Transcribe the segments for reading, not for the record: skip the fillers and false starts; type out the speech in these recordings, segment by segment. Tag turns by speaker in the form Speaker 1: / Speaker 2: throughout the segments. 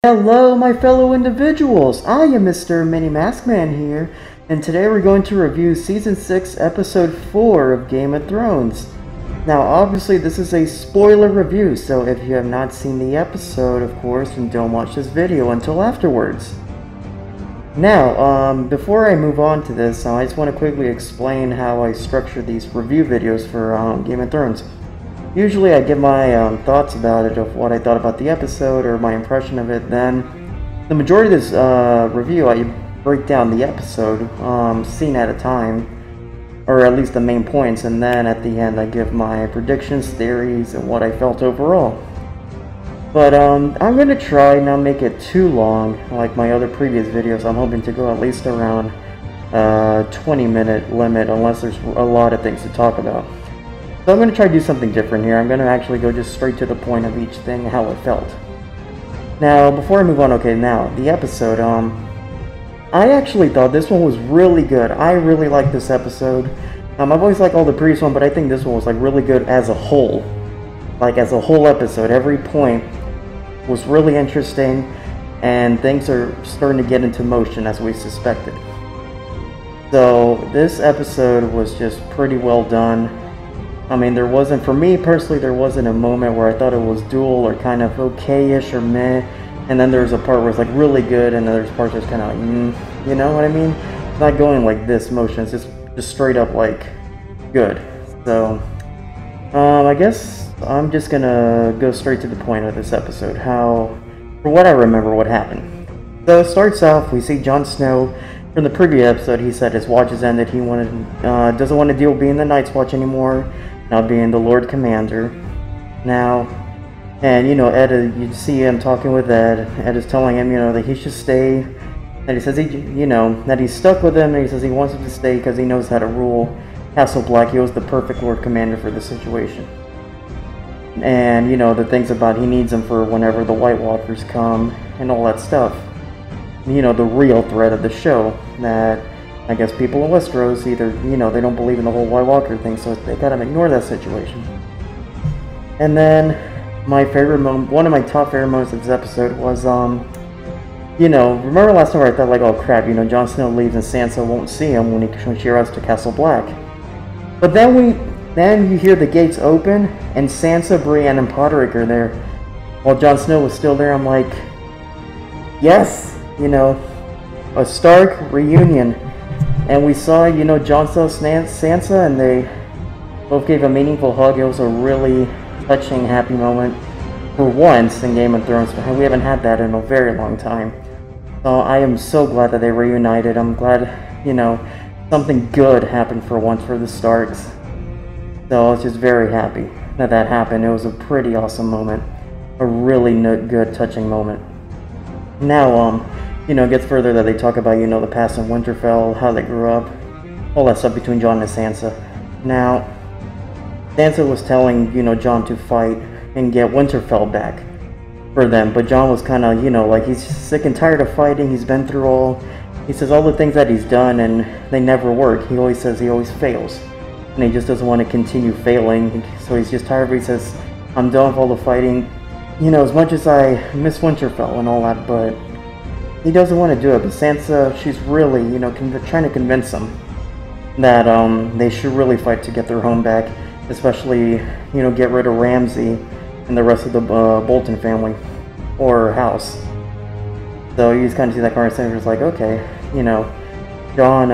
Speaker 1: Hello, my fellow individuals! I am Mr. Mini Maskman here, and today we're going to review Season 6, Episode 4 of Game of Thrones. Now, obviously, this is a spoiler review, so if you have not seen the episode, of course, then don't watch this video until afterwards. Now, before I move on to this, I just want to quickly explain how I structure these review videos for Game of Thrones. Usually I give my thoughts about it, of what I thought about the episode or my impression of it. Then the majority of this review, I break down the episode scene at a time, or at least the main points, and then at the end I give my predictions, theories, and what I felt overall. But I'm going to try not make it too long like my other previous videos. I'm hoping to go at least around 20-minute limit, unless there's a lot of things to talk about. So I'm going to try to do something different here. I'm going to actually go just straight to the point of each thing, how it felt. Now, before I move on, okay, now, the episode, I actually thought this one was really good. I really liked this episode. I've always liked all the previous one, but I think this one was, like, really good as a whole. Like, as a whole episode, every point was really interesting, and things are starting to get into motion as we suspected. So, this episode was just pretty well done. I mean, there wasn't, for me personally, there wasn't a moment where I thought it was dull or kind of okay-ish or meh, and then there's a part where it's like really good, and then there's parts that's kind of like, you know what I mean? It's not going like this motion, it's just straight up like good. So, I guess I'm just gonna go straight to the point of this episode, for what I remember what happened. So it starts off, we see Jon Snow. From the previous episode, he said his watch has ended, he doesn't want to deal with being the Night's Watch anymore, now being the Lord Commander. Now, and you know, Ed, you see him talking with Ed. Ed is telling him, you know, that he should stay. And he says, that he's stuck with him, and he says he wants him to stay because he knows how to rule Castle Black. He was the perfect Lord Commander for the situation. And, you know, the things about he needs him for whenever the White Walkers come, and all that stuff. You know, the real threat of the show, that I guess people in Westeros either, you know, they don't believe in the whole White Walker thing, so they kind of ignore that situation. And then, my favorite moment, one of my top favorite moments of this episode was, you know, remember last time where I thought, like, oh crap, you know, Jon Snow leaves and Sansa won't see him when she arrives to Castle Black. But then you hear the gates open, and Sansa, Brienne, and Podrick are there, while Jon Snow was still there. I'm like, yes, you know, a Stark reunion. And we saw, you know, Jon Snow and Sansa, and they both gave a meaningful hug. It was a really touching, happy moment for once in Game of Thrones. We haven't had that in a very long time. So I am so glad that they reunited. I'm glad, you know, something good happened for once for the Starks. So I was just very happy that that happened. It was a pretty awesome moment. A really good, touching moment. Now, you know, it gets further that they talk about, you know, the past in Winterfell, how they grew up, all that stuff between Jon and Sansa. Now, Sansa was telling, you know, Jon to fight and get Winterfell back for them, but Jon was kind of, you know, like, he's sick and tired of fighting. He's been through he says all the things that he's done, and they never work. He always says he always fails, and he just doesn't want to continue failing, so he's just tired of it. He says, I'm done with all the fighting, you know, as much as I miss Winterfell and all that, but he doesn't want to do it. But Sansa, she's really, you know, trying to convince him that they should really fight to get their home back, especially, you know, get rid of Ramsay and the rest of the Bolton family or house. So you just kind of see that conversation. It's like, okay, you know, Jon,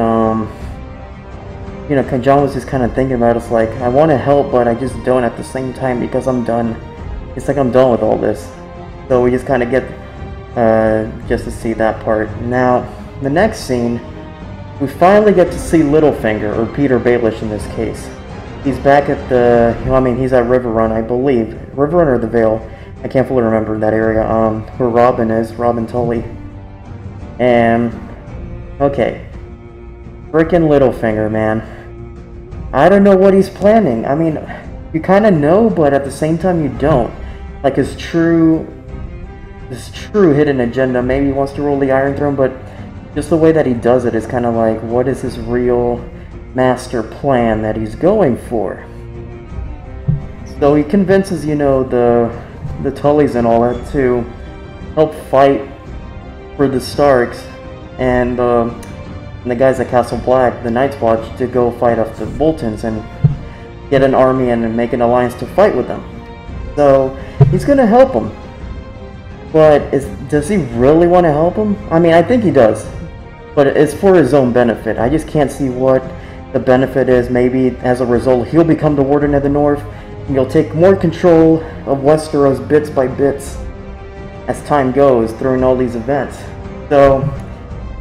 Speaker 1: you know, Jon was just kind of thinking about it. It's like, I want to help, but I just don't at the same time because I'm done. It's like I'm done with all this. So we just kind of get just to see that part. Now, the next scene, we finally get to see Littlefinger, or Peter Baelish in this case. He's back at he's at Riverrun, I believe. Riverrun or the Vale? I can't fully remember that area, where Robin is, Robin Tully. And, okay. Frickin' Littlefinger, man. I don't know what he's planning. I mean, you kind of know, but at the same time you don't. Like, his true hidden agenda. Maybe he wants to rule the Iron Throne, but just the way that he does it is kind of like, what is his real master plan that he's going for? So he convinces, you know, the Tullys and all that to help fight for the Starks and the guys at Castle Black, the Night's Watch, to go fight off the Boltons and get an army and make an alliance to fight with them. So he's gonna help them. But does he really want to help him? I mean, I think he does. But it's for his own benefit. I just can't see what the benefit is. Maybe as a result, he'll become the Warden of the North, and he'll take more control of Westeros bits by bits as time goes during all these events. So,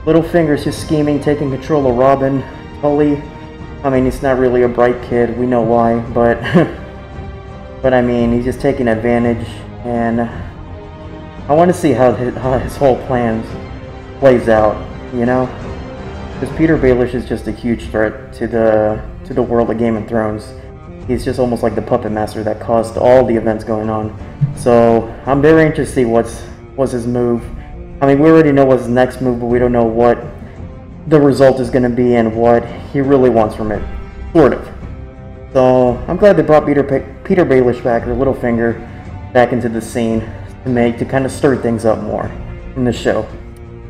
Speaker 1: Littlefinger's just scheming, taking control of Robin. Tully, I mean, he's not really a bright kid. We know why, but but I mean, he's just taking advantage, and I want to see how his whole plan plays out, you know? Because Peter Baelish is just a huge threat to the world of Game of Thrones. He's just almost like the puppet master that caused all the events going on. So I'm very interested to see what's his move. I mean, we already know what's his next move, but we don't know what the result is going to be and what he really wants from it, sort of. So I'm glad they brought Peter Baelish back, or Littlefinger, back into the scene to kind of stir things up more in the show.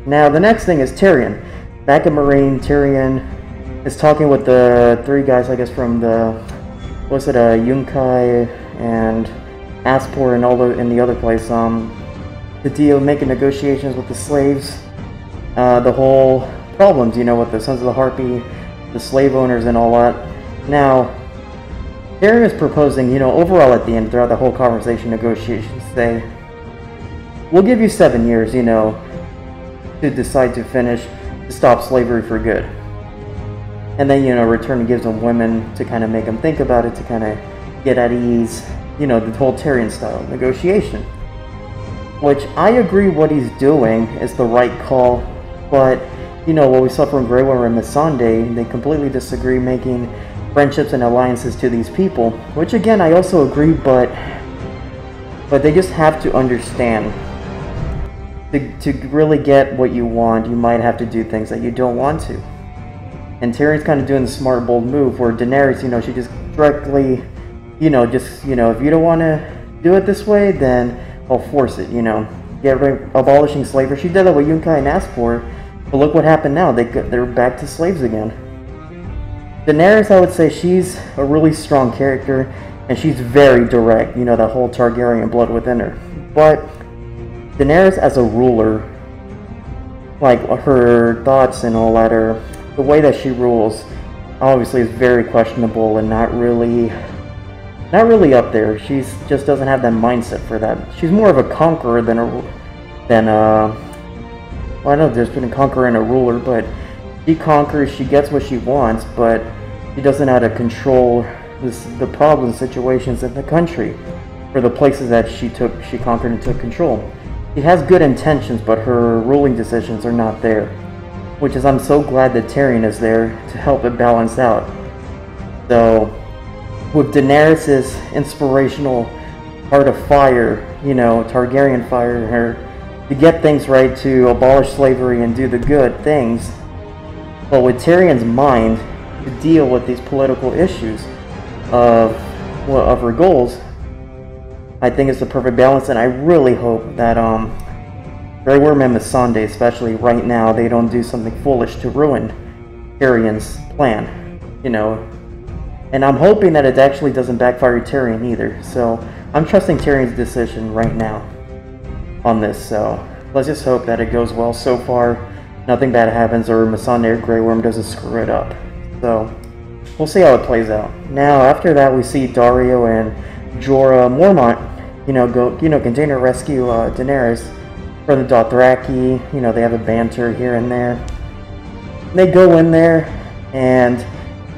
Speaker 1: Now the next thing is Tyrion. Back at Meereen, Tyrion is talking with the three guys, I guess, from the Yunkai and Aspor and in the other place, to deal, making negotiations with the slaves, the whole problems, you know, with the Sons of the Harpy, the slave owners and all that. Now, Tyrion is proposing, you know, overall at the end, throughout the whole conversation, negotiations, say, we'll give you 7 years, you know, to decide to stop slavery for good. And then, you know, return gives them women to kind of make them think about it, to kind of get at ease, you know, the whole Tyrion style negotiation. Which I agree what he's doing is the right call, but, you know, what we saw from Grey Worm and Missandei, they completely disagree, making friendships and alliances to these people, which again, I also agree, but they just have to understand. To really get what you want, you might have to do things that you don't want to. And Tyrion's kind of doing the smart, bold move, where Daenerys, you know, she just directly, you know, if you don't want to do it this way, then I'll force it, you know. Abolishing slavery. She did that with Yunkai and Aspor, but look what happened now. They're back to slaves again. Daenerys, I would say, she's a really strong character, and she's very direct, you know, that whole Targaryen blood within her. But Daenerys as a ruler, like her thoughts and all that, the way that she rules, obviously is very questionable and not really up there. She's just doesn't have that mindset for that. She's more of a conqueror than well, I know there's been a conqueror and a ruler, but she conquers, she gets what she wants, but she doesn't know how to control the problem situations in the country, or the places that she conquered and took control. She has good intentions, but her ruling decisions are not there. Which is, I'm so glad that Tyrion is there to help it balance out. So, with Daenerys' inspirational heart of fire, you know, Targaryen fire in her, to get things right, to abolish slavery and do the good things, but with Tyrion's mind, to deal with these political issues of her goals, I think it's the perfect balance, and I really hope that Grey Worm and Missandei, especially right now, they don't do something foolish to ruin Tyrion's plan, you know. And I'm hoping that it actually doesn't backfire Tyrion either. So I'm trusting Tyrion's decision right now on this. So let's just hope that it goes well. So far, nothing bad happens, or Missandei or Grey Worm doesn't screw it up. So we'll see how it plays out. Now after that, we see Daario and Jorah Mormont, continue to rescue Daenerys from the Dothraki. You know, they have a banter here and there. They go in there and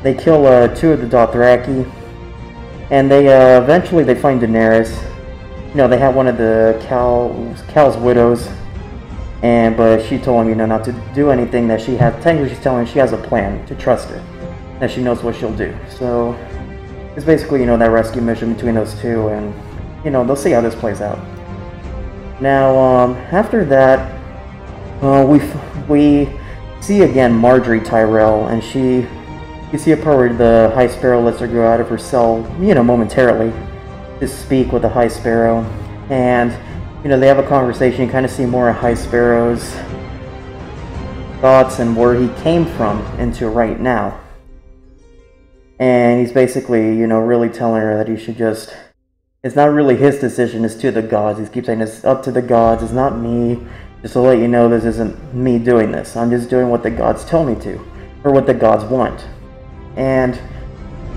Speaker 1: they kill 2 of the Dothraki, and they eventually they find Daenerys. You know, they have one of the Cal's widows, but she told him, you know, not to do anything. That she had, technically, she's telling him she has a plan, to trust her, that she knows what she'll do. So it's basically, you know, that rescue mission between those two, and you know, they'll see how this plays out. Now, after that, we see again Margaery Tyrell, and you see a part where the High Sparrow lets her go out of her cell, you know, momentarily, to speak with the High Sparrow, and you know, they have a conversation. You kind of see more of High Sparrow's thoughts and where he came from into right now. And he's basically, you know, really telling her that he should just, it's not really his decision, it's to the gods. He keeps saying it's up to the gods, it's not me. Just to let you know, this isn't me doing this. I'm just doing what the gods tell me to, or what the gods want. And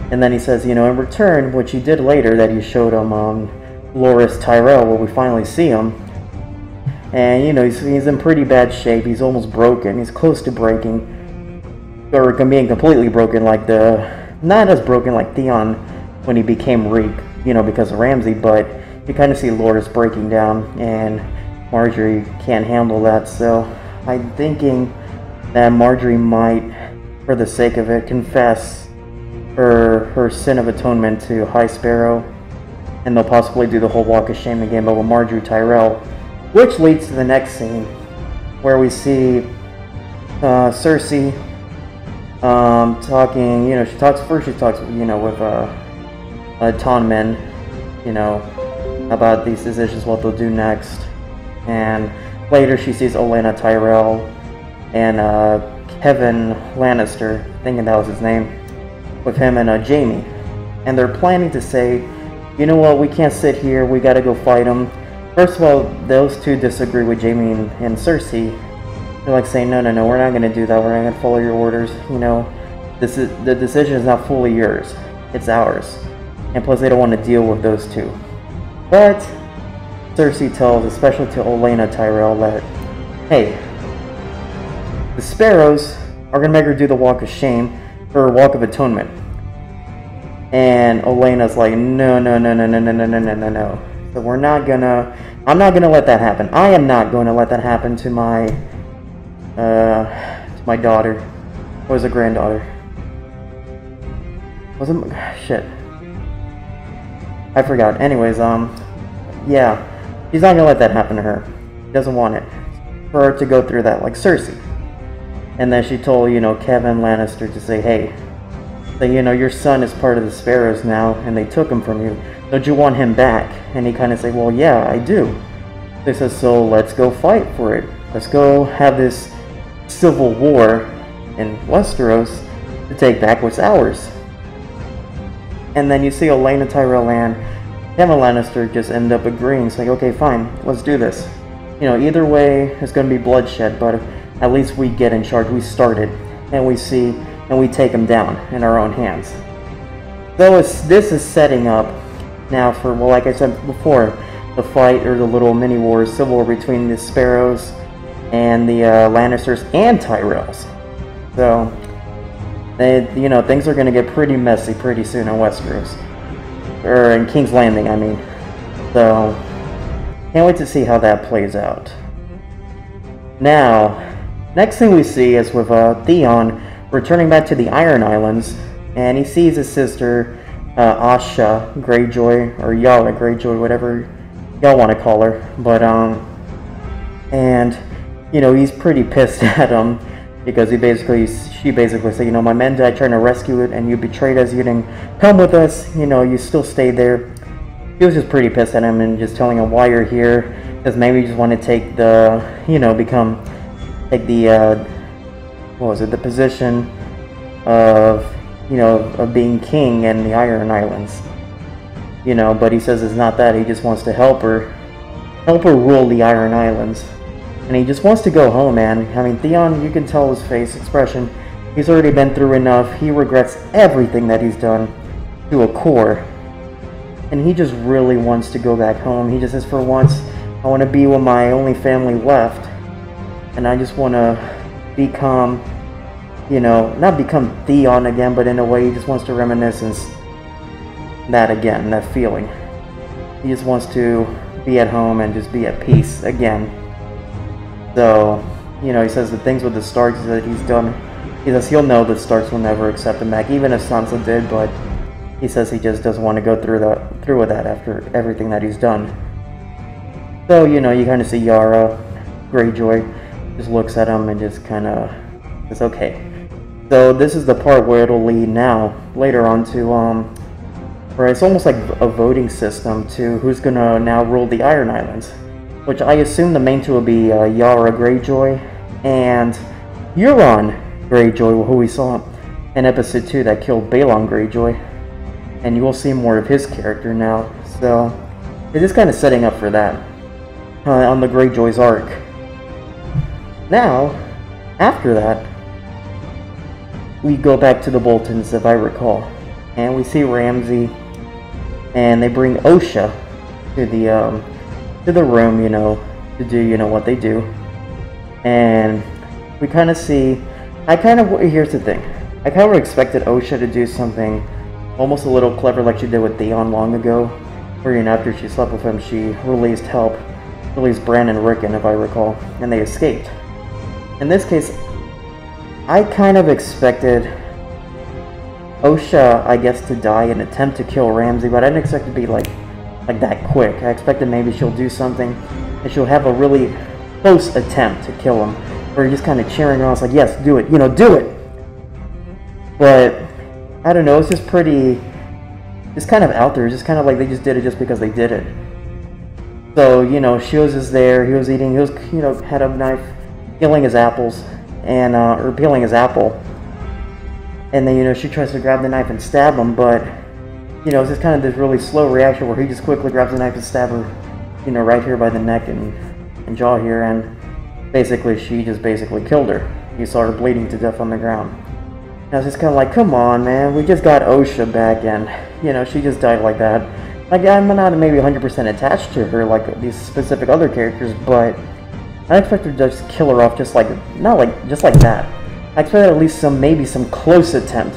Speaker 1: then he says, you know, in return, which he did later, that he showed him Loras Tyrell, where we finally see him. And, you know, he's in pretty bad shape. He's almost broken. He's close to breaking. Or being completely broken, like not as broken like Theon when he became Reek, you know, because of Ramsay, but you kind of see Loras breaking down, and Margaery can't handle that. So I'm thinking that Margaery might, for the sake of it, confess her sin of atonement to High Sparrow, and they'll possibly do the whole Walk of Shame again, but with Margaery Tyrell, which leads to the next scene, where we see Cersei talking, you know, she talks, you know, with Tommen, you know, about these decisions, what they'll do next. And later she sees Olenna Tyrell and Kevin Lannister, thinking that was his name, with him and Jaime. And they're planning to say, you know what, we can't sit here, we gotta go fight him. First of all, those two disagree with Jaime and Cersei. They're like saying, no, we're not gonna do that, we're not gonna follow your orders, you know. The decision is not fully yours, it's ours. And plus they don't want to deal with those two. But Cersei tells, especially to Olenna Tyrell, that, hey, the Sparrows are gonna make her do the Walk of Shame, or Walk of Atonement. And Olenna's like, no. So we're not gonna, I'm not gonna let that happen. I am not going to let that happen to my daughter. Or was it granddaughter? Was it, shit. I forgot. Anyways, yeah. He's not gonna let that happen to her. He doesn't want it. For her to go through that, like Cersei. And then she told, you know, Kevin Lannister to say, hey, that, you know, your son is part of the Sparrows now, and they took him from you. Don't you want him back? And he kind of said, well, yeah, I do. They said, so let's go fight for it. Let's go have this civil war in Westeros to take back what's ours. And then you see Olenna Tyrell and Kevin Lannister just end up agreeing. It's like, okay, fine, let's do this. You know, either way, it's going to be bloodshed, but at least we get in charge. We started, and we see, and we take them down in our own hands. So this is setting up now for, well, like I said before, the fight, or the little mini war, civil war between the Sparrows and the Lannisters and Tyrells. So, you know, things are going to get pretty messy pretty soon in Westeros. Or in King's Landing, I mean. So, can't wait to see how that plays out. Now, next thing we see is with Theon returning back to the Iron Islands, and he sees his sister, Asha Greyjoy, or Yara Greyjoy, whatever y'all want to call her. But, and, you know, he's pretty pissed at him, because she basically said, you know, my men died trying to rescue it, and you betrayed us, you didn't come with us, you know, you still stayed there. He was just pretty pissed at him, and just telling him why you're here, because maybe you just want to take the, you know, take the, what was it, the position of, you know, of being king in the Iron Islands. You know, but he says it's not that, he just wants to help her rule the Iron Islands. And he just wants to go home, man. I mean, Theon, you can tell his face expression. He's already been through enough. He regrets everything that he's done to a core. And he just really wants to go back home. He just says, for once, I want to be with my only family left. And I just want to become, you know, not become Theon again, but in a way he just wants to reminisce that again, that feeling. He just wants to be at home and just be at peace again. So, you know, he says the things with the Starks that he's done, he says he'll know the Starks will never accept him back, even if Sansa did, but he says he just doesn't want to go through with that after everything that he's done. So, you know, you kind of see Yara Greyjoy just looks at him and just kind of says, okay. So this is the part where it'll lead now, later on to, where it's almost like a voting system to who's gonna now rule the Iron Islands. which I assume the main two will be Yara Greyjoy and Euron Greyjoy, who we saw in episode 2 that killed Balon Greyjoy. And you will see more of his character now, so it is kind of setting up for that on the Greyjoy's arc. Now, after that, we go back to the Boltons, if I recall, and we see Ramsay, and they bring Osha to the room, you know, to do what they do, and we kind of see. Here's the thing, I kind of expected Osha to do something almost a little clever like she did with Theon long ago, where after she slept with him, she released Bran and Rickon, if I recall, and they escaped. In this case, I kind of expected Osha, I guess, to die in an attempt to kill Ramsay, but I didn't expect it to be like that quick. I expected maybe she'll do something, and she'll have a really close attempt to kill him, where you're just kind of cheering her on, it's like, yes, do it, do it! But I don't know, it's just pretty, it's kind of out there, it's just kind of like they just did it just because they did it. So, Shields is there, he was, had a knife, peeling his apples, and, or peeling his apple. And then, she tries to grab the knife and stab him, but, it's just kind of this really slow reaction where he just quickly grabs the knife and stabs her, right here by the neck and jaw here, and basically, she just killed her. You saw her bleeding to death on the ground. I was just kind of like, come on, man, we just got Osha back, and, she just died like that. Like, I'm not maybe 100% attached to her like these specific other characters, but I expected to just kill her off just like that. I expected at least maybe some close attempt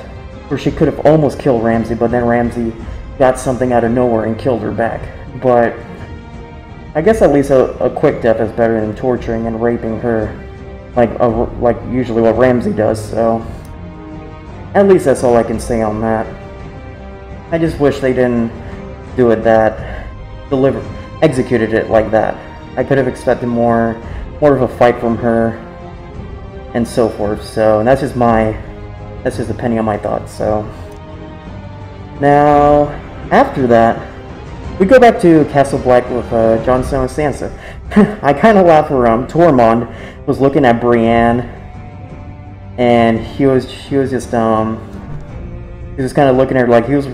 Speaker 1: where she could have almost killed Ramsay, but then Ramsay got something out of nowhere and killed her back. But I guess at least a quick death is better than torturing and raping her, like usually what Ramsay does. So at least that's all I can say on that. I just wish they didn't do it executed it like that. I could have expected more of a fight from her and so forth. So that's just depending on my thoughts. So now after that, we go back to Castle Black with Jon Snow and Sansa. I kind of laugh around. Tormund was looking at Brienne, and he was just kind of looking at her like he was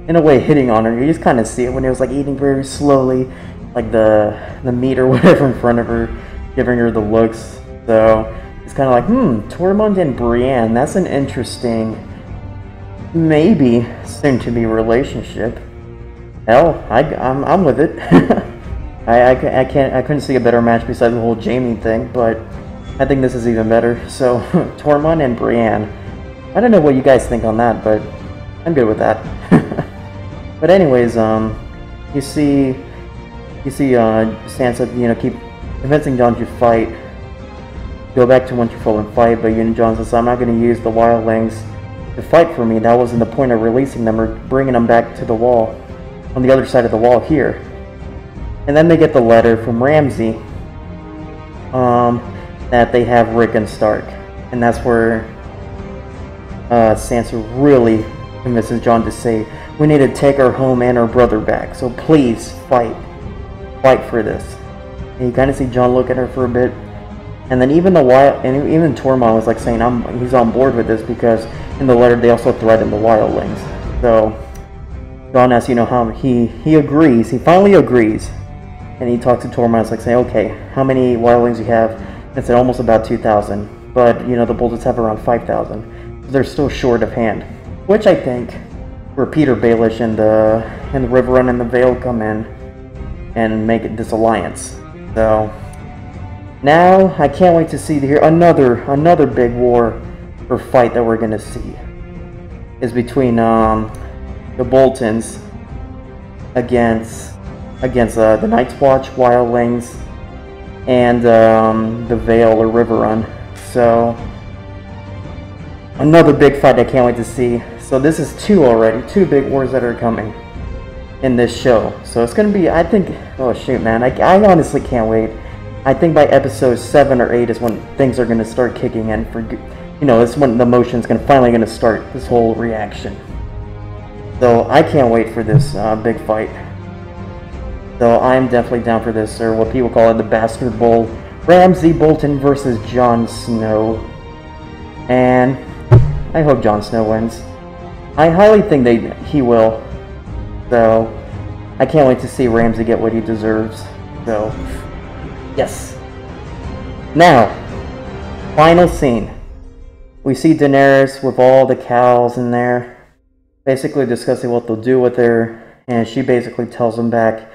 Speaker 1: in a way hitting on her. You just kind of see it when he was like eating very slowly, like the meat or whatever in front of her, giving her the looks. So it's kind of like, Tormund and Brienne, that's an interesting, maybe soon-to-be relationship. Hell, I'm with it. I couldn't see a better match besides the whole Jaime thing, but I think this is even better. So Tormund and Brienne, I don't know what you guys think on that, but I'm good with that. But anyways, you see Sansa, keep convincing Jon to fight, go back to Winterfell and fight, but Jon says, I'm not going to use the wildlings to fight for me. That wasn't the point of releasing them or bringing them back to the wall, on the other side of the wall here. And then they get the letter from Ramsay, that they have Rickon Stark, and that's where Sansa really convinces Jon to say, we need to take our home and our brother back, so please fight for this. And you kind of see Jon look at her for a bit, and then even Tormund was like saying he's on board with this, because in the letter they also threatened the wildlings. So Jon asks, how he agrees. He finally agrees, and he talks to Tormund. It's like saying, okay, how many wildlings you have? It's at almost about 2,000, but the Boltons have around 5,000. So they're still short of hand, which I think where Peter Baelish and the Riverrun and the Vale come in and make it this alliance. So now I can't wait to see another big war or fight that we're gonna see is between the Boltons against the Night's Watch, wildlings, and the Vale or Riverrun. So another big fight I can't wait to see. So this is two big wars that are coming in this show. So it's gonna be, I think, oh shoot, man, I honestly can't wait. I think by episode 7 or 8 is when things are gonna start kicking in for, it's when the emotion's finally gonna start, this whole reaction. So I can't wait for this big fight. So I'm definitely down for this, or what people call it, the Bastard Bowl. Ramsay Bolton versus Jon Snow. And I hope Jon Snow wins. I highly think he will. So I can't wait to see Ramsay get what he deserves. So, yes. Now, final scene. We see Daenerys with all the cows in there, basically discussing what they'll do with her, and she basically tells them back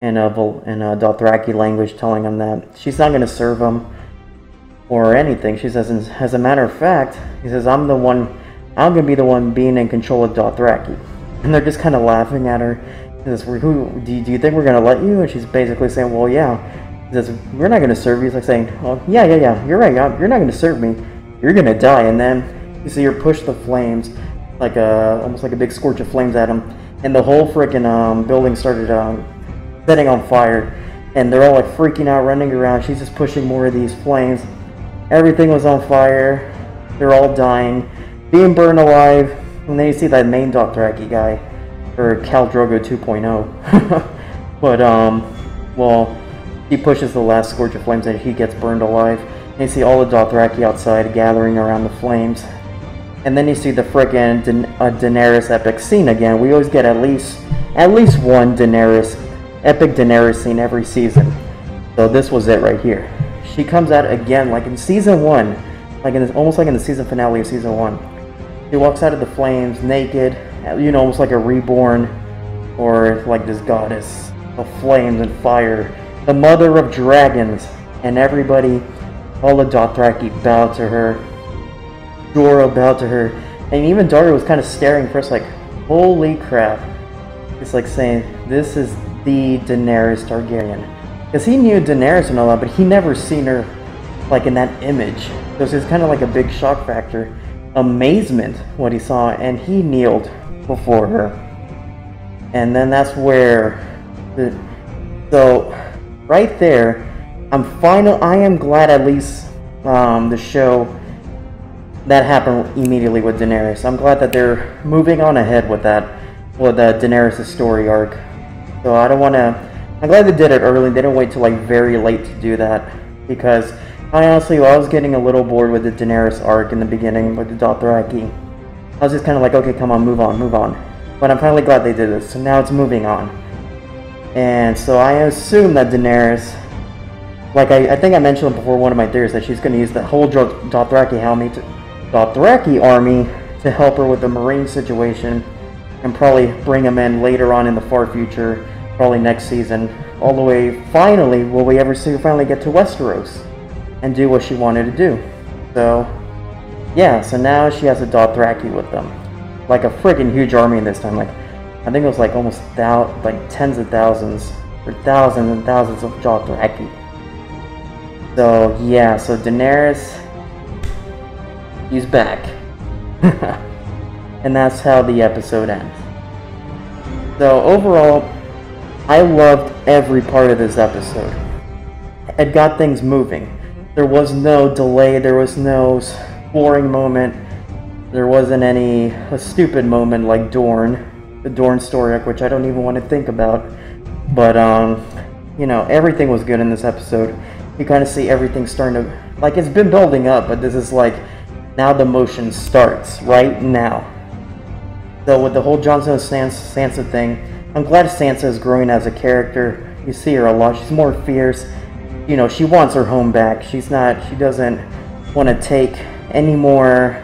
Speaker 1: in Dothraki language, telling them that she's not going to serve them or anything. She says, as a matter of fact, he says, I'm going to be the one being in control of Dothraki. And they're just kind of laughing at her. He says, do you think we're going to let you? And she's basically saying, well, yeah. He says, we're not going to serve you. He's like saying, oh, yeah, you're right. You're not going to serve me. You're going to die. And then you see her push the flames, like almost like a big scorch of flames at him. And the whole freaking building started setting on fire. And they're all like freaking out, running around. She's just pushing more of these flames. Everything was on fire. They're all dying, being burned alive. And then you see that main Dothraki guy, or Khal Drogo 2.0. But, well, he pushes the last scorch of flames and he gets burned alive. And you see all the Dothraki outside gathering around the flames. And then you see the frickin' Daenerys epic scene again. We always get at least one epic Daenerys scene every season. So this was it right here. She comes out again, like in season 1, almost like in the season finale of season 1. She walks out of the flames naked, almost like a reborn, or like this goddess of flames and fire, the mother of dragons, and everybody, all the Dothraki bowed to her. Jorah bowed to her, and even Dario was kind of staring first, like, holy crap. It's like saying, this is the Daenerys Targaryen. Because he knew Daenerys and all that, but he never seen her like in that image. So it was kind of like a big shock factor. Amazement what he saw, and he kneeled before her. And then that's where so right there, I am glad at least the show that happened immediately with Daenerys. I'm glad that they're moving on ahead with that, with Daenerys' story arc. So I'm glad they did it early. They didn't wait till like very late to do that, because I was getting a little bored with the Daenerys arc in the beginning with the Dothraki. I was just kind of like, okay, come on, move on. But I'm finally glad they did this. So now it's moving on. And so I assume that Daenerys, like I think I mentioned before, one of my theories, that she's going to use the whole Dothraki army to help her with the Marine situation, and probably bring them in later on in the far future, probably next season, all the way, finally, will we ever see her finally get to Westeros and do what she wanted to do. So, yeah, so now she has a Dothraki with them. Like a freaking huge army this time, like, I think it was like almost tens of thousands, or thousands and thousands of Dothraki. So, yeah, so Daenerys, he's back. And that's how the episode ends. So, overall, I loved every part of this episode. It got things moving. There was no delay, there was no boring moment, there wasn't a stupid moment like Dorne, the Dorne story arc, which I don't even want to think about. But, everything was good in this episode. You kind of see everything starting to, like, it's been building up, but this is like, now the motion starts, right now. So with the whole Jon Snow Sansa thing, I'm glad Sansa is growing as a character. You see her a lot. She's more fierce. She wants her home back. She doesn't want to take any more,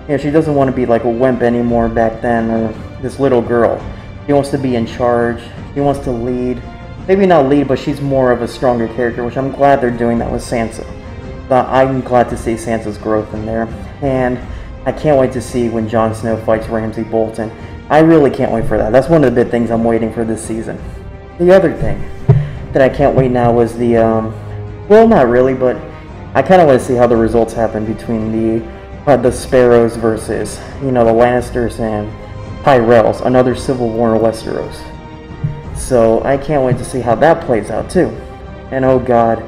Speaker 1: she doesn't want to be like a wimp anymore back then, or this little girl. She wants to be in charge. She wants to lead. Maybe not lead, but she's more of a stronger character, which I'm glad they're doing that with Sansa. But I'm glad to see Sansa's growth in there. And I can't wait to see when Jon Snow fights Ramsay Bolton. I really can't wait for that. That's one of the big things I'm waiting for this season. The other thing that I can't wait now was the, well, not really, but I kind of want to see how the results happen between the Sparrows versus, the Lannisters and Tyrells, another civil war in Westeros. So I can't wait to see how that plays out too. And oh god,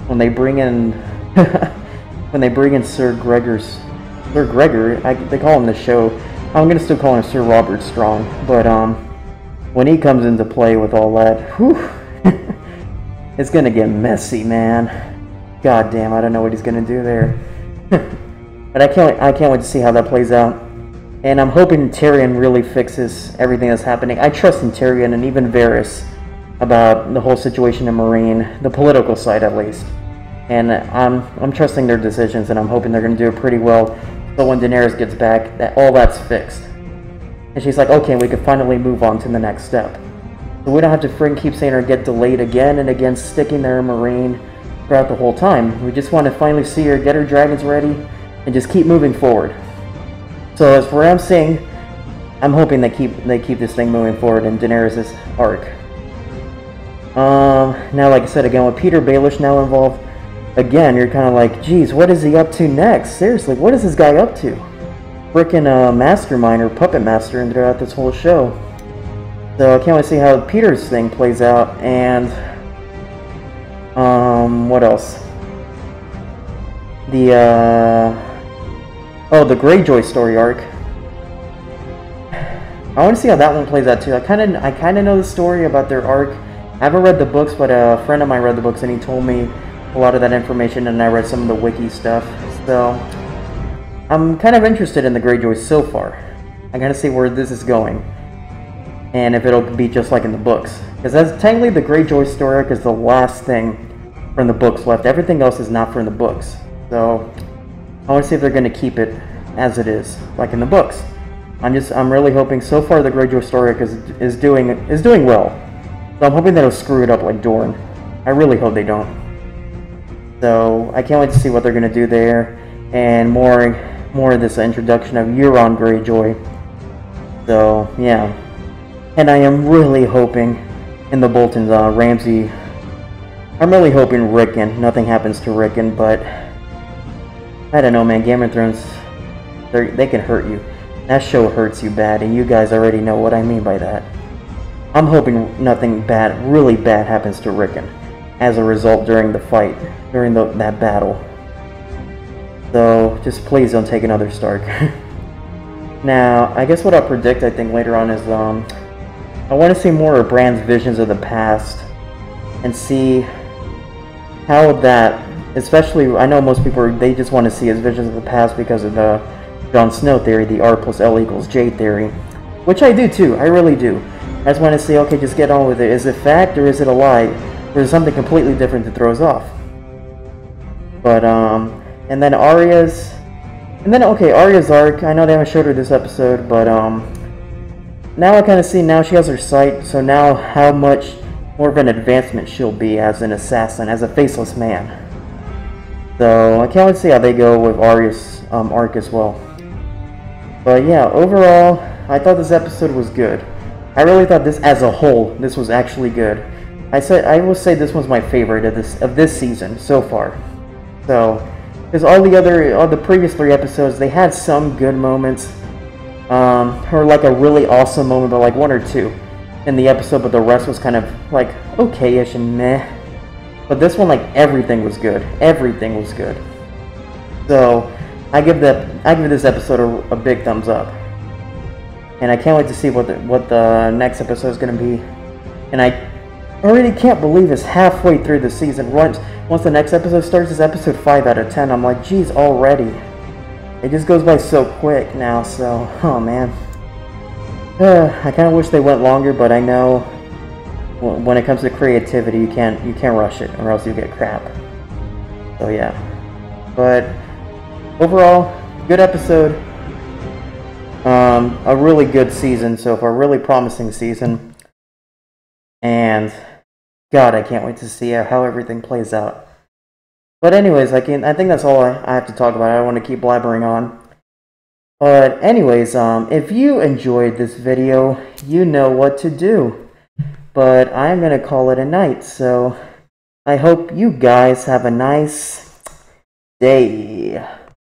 Speaker 1: when they bring in, Sir Gregor, they call him the show. I'm gonna still call him Sir Robert Strong, but when he comes into play with all that, whew, it's gonna get messy, man. God damn, I don't know what he's gonna do there. But I can't wait to see how that plays out. And I'm hoping Tyrion really fixes everything that's happening. I trust in Tyrion and even Varys about the whole situation in Meereen, the political side at least. And I'm trusting their decisions, and I'm hoping they're gonna do it pretty well. So when Daenerys gets back, all that's fixed. And she's like, okay, we can finally move on to the next step. So we don't have to freaking keep saying or get delayed again and again, sticking there in Meereen throughout the whole time. We just want to finally see her, get her dragons ready, and just keep moving forward. So as for what I'm saying, I'm hoping they keep this thing moving forward in Daenerys' arc. Now, like I said, again, with Petyr Baelish now involved, again, you're kind of like, geez, what is he up to next? Seriously, what is this guy up to? Frickin' mastermind or puppet master throughout this whole show. So I can't wait to see how Petyr's thing plays out, and what else? The Greyjoy story arc. I want to see how that one plays out too. I kind of know the story about their arc. I haven't read the books, but a friend of mine read the books and he told me a lot of that information, and I read some of the wiki stuff. So I'm kind of interested in the Greyjoy so far. I gotta see where this is going, and if it'll be just like in the books. Because that's technically the Greyjoy story arc is the last thing from the books left. Everything else is not from the books. So I want to see if they're going to keep it as it is, like in the books. I'm really hoping. So far, the Greyjoy story arc is doing well. So I'm hoping that it'll screw it up like Dorne. I really hope they don't. So I can't wait to see what they're going to do there, and more of this introduction of Euron Greyjoy. So yeah, and I am really hoping in the Boltons, Ramsay. I'm really hoping Rickon. Nothing happens to Rickon, but I don't know, man. Game of Thrones, they can hurt you. That show hurts you bad, and you guys already know what I mean by that. I'm hoping nothing bad, really bad, happens to Rickon as a result during the fight, during that battle. So just please don't take another Stark. Now, I guess what I'll predict, I think, later on is I want to see more of Bran's visions of the past and see how that, especially, I know most people, they just want to see his visions of the past because of the Jon Snow theory, the R plus L equals J theory, which I do too, I really do. I just want to see, okay, just get on with it. Is it fact or is it a lie? Or is it something completely different that throws off? But, and then Arya's arc, I know they haven't showed her this episode, but, now I kind of see, now she has her sight, so now how much more of an advancement she'll be as an assassin, as a faceless man. So I can't wait to see how they go with Arya's arc as well. But yeah, overall, I thought this episode was good. I really thought this, as a whole, this was actually good. I will say this was my favorite of this season so far. So, because all the previous 3 episodes, they had some good moments, or like a really awesome moment, but like 1 or 2 in the episode, but the rest was kind of like okay-ish and meh. But this one, like, everything was good. Everything was good. So I give this episode a big thumbs up, and I can't wait to see what the next episode is going to be. And I already can't believe it's halfway through the season. Once the next episode starts, it's episode 5 out of 10. I'm like, geez, already. It just goes by so quick now. So, oh man. I kind of wish they went longer, but I know when it comes to creativity, you can't rush it, or else you get crap. So yeah. But overall, good episode. A really good season so far, really promising season. And God, I can't wait to see how everything plays out. But anyways, I think that's all I have to talk about. I don't want to keep blabbering on. But anyways, if you enjoyed this video, you know what to do. But I'm going to call it a night, so I hope you guys have a nice day.